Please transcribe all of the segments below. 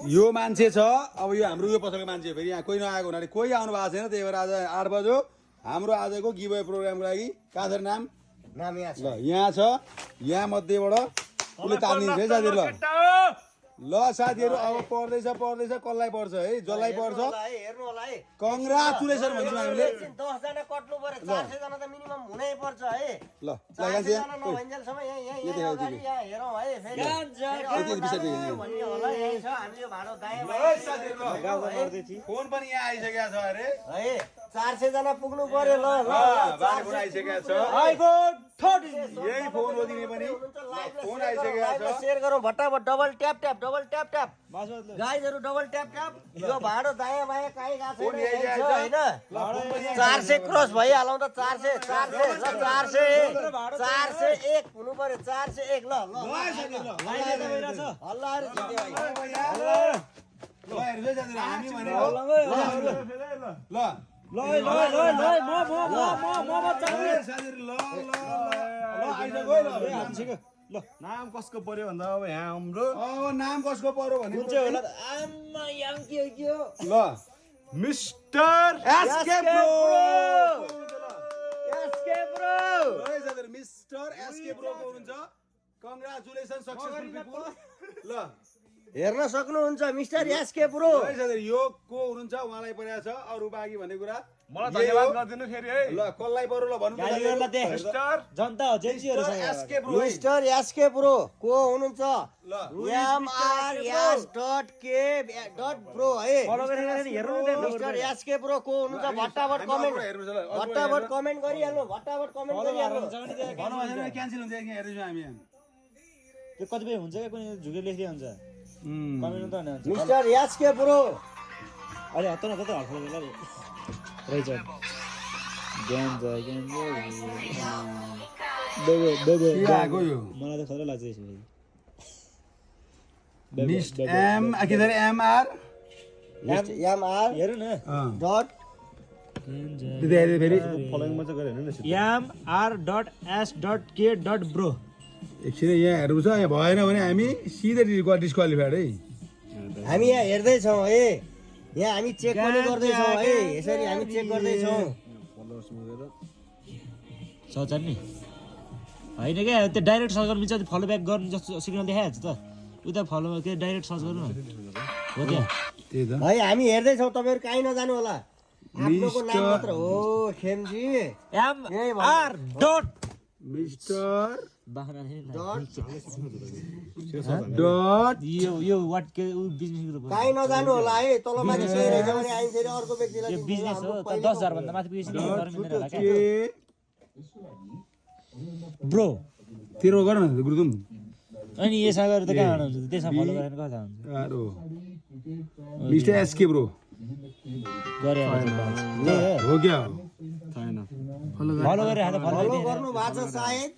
यो मान्छे छ अब यो हाम्रो यो पसलको मान्छे फेरि यहाँ कोही नआएको हुनाले कोही आउनु भएको छैन त्यही भएर आज 8 बज्यो हाम्रो आजको गिभअवे प्रोग्रामको लागि कहाँ छ नाम यहाँ छ ल यहाँ छ यहाँ मध्येबाट उसले तानिदिन्छ है साथीहरू ल साथीहरू अब पर्दैछ कसलाई पर्छ है जसलाई पर्छ हेर्नु होला है कङ्ग्राचुलेसन भन्छौँ हामीले 10 जना कट्नु पर्यो 400 जना त मिनिमम हुनै पर्छ है ल 400 जना नभइन्जेलसम्म यहाँ अगाडि यहाँ हेरौँ है फेरि भन्ने होला यही छ हामी यो भाडो दायाँ फोन पनि यहाँ आइसकेको छ अरे है 400 जना पुग्नु पर्यो ल फोन आइसकेको छ यही फोन हो दिने पनि फोन आइसकेको छ शेयर गरौँ भट्टाभट डबल ट्याप ट्याप गाइजहरु डबल ट्याप ट्याप यो भाडो दायाँ बायाँ कहीँ गएको छैन हैन 400 क्रस भइहालौँ त 400 ल 401 हुनु पर्यो 401 ल हल्लाहरु जित्यो भाइ ल नाम कसको पर्यो भन्दा अब यहाँ हाम्रो नाम कसको पर्यो भने कुन चाहिँ होला आम्मा याम के हो ल mister SK bro mister SK bro को हुनुहुन्छ कङ्ग्राचुलेसन सक्सेसफुल पिपल ल हेर्न सक्नुहुन्छ मिस्टर एसके ब्रो यो को हुनुहुन्छ उहाँलाई परेको छ अरु बाँकी भन्ने कुरा मलाई धन्यवाद गरिदिनु फेरि है ल कसलाई पर्यो ल भन्नु मिस्टर जनता हो जेन्सीहरु SK bro mister SK bro को हुनुहुन्छ ल mrs.k.bro है फलो गरेर हेर्नु न मिस्टर एसके ब्रो को हुनुहुन्छ भट्टाभट कमेन्ट गरिहाल्नु भट्टाभट कमेन्ट गरिहाल्नु भन्नु भएन क्यान्सल हुन्छ यहाँ हेर्दैछौँ हामी यहाँ त्यो कतिपय हुन्छ के कुनै झुके लेख्दै हुन्छ कमेन्ट त हुन्छ मिस्टर एसके ब्रो अरे हत्ता न कता हल्का होला रहेछ के आएको यो मलाई त खतरा लाग्छ यसो मिस्ट एम के अरे एमआर mr हेर्नु न डट फेरि फलोइङ मात्र गरे हैन mr.s.k.bro एकछिन यहाँ हेर्नु छ यहाँ भएन भने हामी सिधै डिस्क्वालिफाइड है हामी यहाँ हेर्दैछौँ है यहाँ हामी चेक पनि गर्दैछौँ है यसरी हामी चेक गर्दैछौँ सर्च नि होइन क्या त्यो डाइरेक्ट सर्च गर्नु मिल्छ फलो ब्याक गर्नु जस्तो सिग्नल देखाइहाल्छ त उता फलो के डाइरेक्ट सर्च गर्नु हो त्यहाँ त्यही त है हामी हेर्दैछौँ तपाईँहरू कहीँ नजानु होला आफ्नोको नाम मात्र हो खेमजी mr. मिस्टर बाख्रा डट यो वाट के बिजनेस ग्रुप कहीँ नजानु होला है तल माथि सही रहेछ भने हामी फेरि अर्को व्यक्तिलाई यो बिजनेस हो त 10,000 भन्दा माथि बिजनेस गर्न मिल्दैन होला के ब्रो तेरो गर न गुरुदुम अनि यसमा गरेर त कहाँ हुन्छ त्यसमा फलो गरेर कता हुन्छ आरो मिस्टर एसके ब्रो गरे हो क्या हो छैन फलो गरेर हात फलो फलो गर्नु भएको छ सायद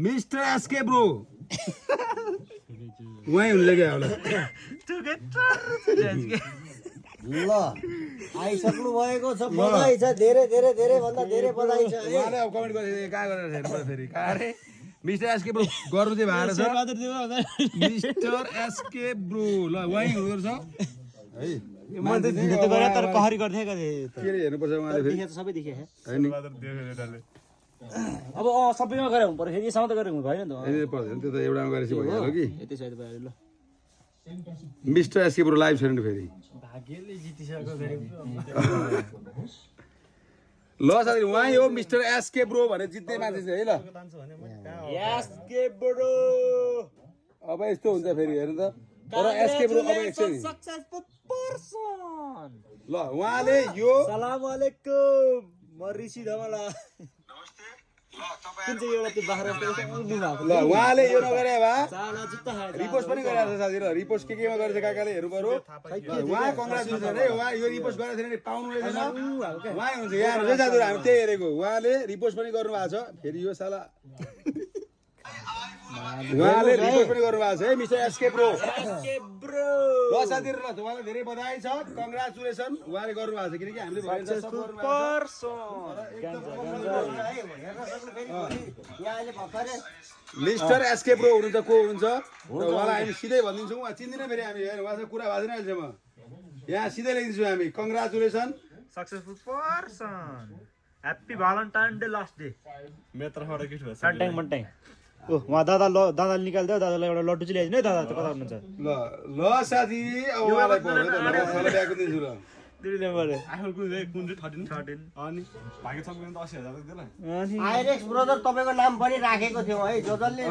मिस्टर एसके ब्रो वही हुनु क्या होला ल आइसक्नु भएको छ बधाई छ धेरै धेरै धेरै भन्दा धेरै बधाई छ है उहाँले अब कमेन्ट गरेर कहाँ गरेर हेर्नु फेरि कहाँ रे मिस्टर एसके ब्रो गर्नु चाहिँ भएको छ मिस्टर एसके ब्रो ल वही हुनु रहेछ है मैले त गरे तर कहरी गर्थे के रे हेर्नुपर्छ उहाँले फेरि देखे त सबै देखे हैन अब सबैमा गरे हुनु पर्यो फेरि यसमा त गरे हुनु भएन नि हैन पर्दैन त्यो त एउटामा गरेपछि भइहाल्यो कि यति साइड भयो ल मिस्टर एसके ब्रो लाइभ छैन फेरि भाग्यले जितिसक्यो फेरि ल साथी उहाँ हो मिस्टर एसके ब्रो भनेर जित्दै मान्छे चाहिँ है ल एसके ब्रो अब यस्तो हुन्छ फेरि हेर्नु त तर एसके ब्रो अब एकछिन सक्सेसफुल पर्सन ल उहाँले यो सलाम अलैकुम म ऋषि धमला कुन चाहिँ एउटा त्यो बाख्रा ल उहाँले यो नगरे भए साला जुत्ता खाएछ रिपोस्ट पनि गरिरहेको छ साथी र रिपोस्ट केमा गरेछ काकाले हेर्नु पर्यो उहाँ कङ्ग्रेचुलेसन है उहाँ यो रिपोस्ट गरेको थिएन नि पाउनु रहेछ उहाँ हुनुहुन्छ यहाँ हुनुहुन्छ साथीहरू हामी त्यही हेरेको उहाँले रिपोस्ट पनि गर्नु भएको छ फेरि यो साला उहाँले रिपोर्ट पनि गर्नुभएको छ है मिस्टर एसके ब्रो। ल साथीहरु ल उहाँलाई धेरै बधाई छ, कङ्ग्रेचुलेसन उहाँले गर्नुभएको छ किनकि हामीले भनिन्छ सब गर्नुभएको छ। यहाँ अहिले भर्खरै मिस्टर एसके ब्रो हुनुहुन्छ को हुनुहुन्छ उहाँलाई हामी सिधै भनिदिन्छौँ। उहाँ चिन्दिनँ फेरि हामी उहाँसँग कुरा भएको छैन अहिलेसम्म। यहाँ सिधै लेखिदिन्छौँ हामी congratulation successful person happy Valentine day last day मेरो तर्फबाट गिफ्ट भयो सन्ट्याङ मन्ट्याङ ओ वहाँ दादाले निकालिदियो दादालाई एउटा लड्डु चाहिँ ल्याइदिनु है दादा कता हुनुहुन्छ ल ल साथी अब उहाँलाई उहाँलाई ल्याएको दिन्छु ल। आफू कुन चाहिँ 13 अनि भाग्य सक्दैन त 80,000 दिएला आइरेक्स ब्रदर तपाईँको नाम पनि राखेको थियौँ है जो जसले